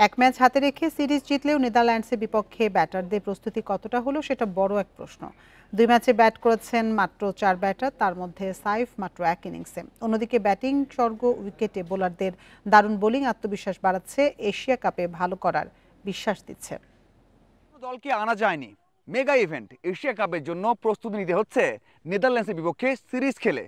এক ম্যাচ হাতে রেখে সিরিজ জিতলেও নেদারল্যান্ডসের বিপক্ষে ব্যাটারদের প্রস্তুতি কতটা হলো সেটা বড় এক প্রশ্ন। 2 ম্যাচে ব্যাট করেছেন মাত্র 4 ব্যাটার, তার মধ্যে সাইফ মাত্র 1 ইনিংসে। অন্যদিকে ব্যাটিং স্বর্গ উইকেটে বোলারদের দারুণ বোলিং আত্মবিশ্বাস বাড়াচ্ছে, এশিয়া কাপে ভালো করার বিশ্বাস দিচ্ছে। দলকে আনা যায়নি। মেগা ইভেন্ট এশিয়া কাপের জন্য প্রস্তুতি নিতে হচ্ছে নেদারল্যান্ডসের বিপক্ষে সিরিজ খেলে।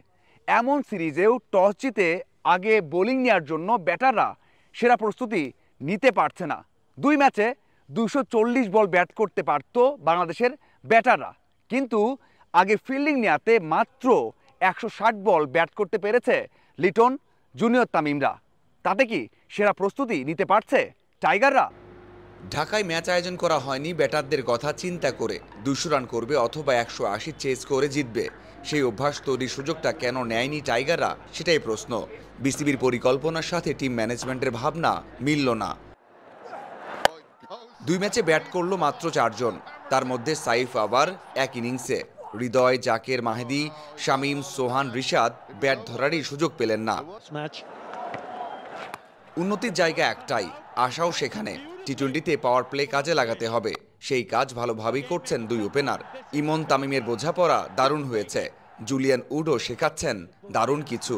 এমন সিরিজেও টস জিতে আগে বোলিং নেওয়ার জন্য ব্যাটাররা সেরা প্রস্তুতি নিতে পারছে না। 2 ম্যাচে 240 বল ব্যাট করতে পারত বাংলাদেশের ব্যাটাররা, কিন্তু আগে ফিল্ডিং নেওয়াতে মাত্র 160 বল ব্যাট করতে পেরেছে লিটন জুনিয়র তামিমরা। তাতে কি সেরা প্রস্তুতি নিতে পারছে টাইগাররা? ঢাকায় ম্যাচ আয়োজন করা হয়নি ব্যাটারদের কথা চিন্তা করে। 200 রান করবে অথবা 180 চেস করে জিতবে, সেই অভ্যাস তৈরির সুযোগটা কেন নেয়নি টাইগাররা, সেটাই প্রশ্ন। বিসিবির পরিকল্পনার সাথে টিম ম্যানেজমেন্টের ভাবনা মিলল না। 2 ম্যাচে ব্যাট করলো মাত্র 4 জন, তার মধ্যে সাইফ আবার 1 ইনিংসে। হৃদয়, জাকের, মাহেদী, শামীম, সোহান, রিশাদ ব্যাট ধরারই সুযোগ পেলেন না। উন্নতির জায়গা একটাই, আশাও সেখানে। টি-20তে পাওয়ার প্লে কাজে লাগাতে হবে, সেই কাজ ভালোভাবেই করছেন 2 ওপেনার। ইমন তামিমের বোঝাপড়া দারুণ হয়েছে, জুলিয়ান উডও শেখাচ্ছেন দারুণ কিছু।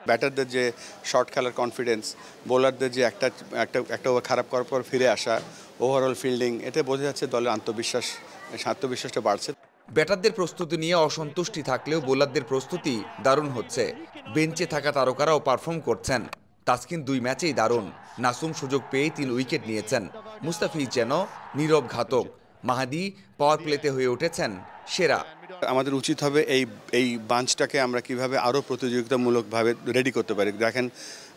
ব্যাটারদের যে শর্ট খেলার কনফিডেন্স, বোলারদের যে একটা ওভার খারাপ করার পর ফিরে আসা, ওভারঅল ফিল্ডিং, এতে বোঝা যাচ্ছে দলের আত্মবিশ্বাসটা বাড়ছে। ব্যাটারদের প্রস্তুতি নিয়ে অসন্তুষ্টি থাকলেও বোলারদের প্রস্তুতি দারুণ হচ্ছে। বেঞ্চে থাকা তারকারাও পারফর্ম করছেন। তাসকিন 2 ম্যাচেই দারুণ, নাসুম সুযোগ পেয়েই 3 উইকেট নিয়েছেন। মুস্তাফিজ যেন নীরব ঘাতক, মাহাদি পাওয়ার প্লেতে হয়ে উঠেছেন সেরা। আমাদের উচিত হবে এই বাঞ্চটাকে আমরা কিভাবে আরও প্রতিযোগিতামূলকভাবে রেডি করতে পারি। দেখেন,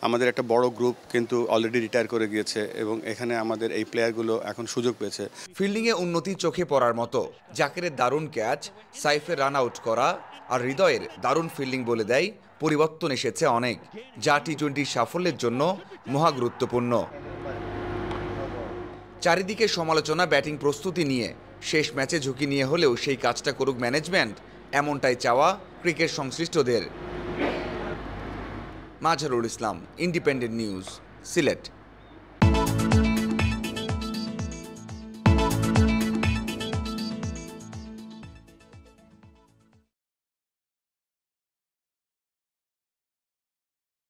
আমাদের একটা বড় গ্রুপ কিন্তু অলরেডি রিটায়ার করে গিয়েছে এবং এখানে আমাদের এই প্লেয়ারগুলো এখন সুযোগ পেয়েছে। ফিল্ডিংয়ে উন্নতি চোখে পড়ার মতো। জাকেরের দারুণ ক্যাচ, সাইফের রান আউট করা আর হৃদয়ের দারুণ ফিল্ডিং বলে দেয় পরিবর্তন এসেছে অনেক, যা টি-20 সাফল্যের জন্য মহা গুরুত্বপূর্ণ। চারিদিকে সমালোচনা ব্যাটিং প্রস্তুতি নিয়ে, শেষ ম্যাচে ঝুঁকি নিয়ে হলেও সেই কাজটা করুক ম্যানেজমেন্ট, এমনটাই চাওয়া ক্রিকেট সংশ্লিষ্টদের। Mazharul Islam, independent news, Sylhet.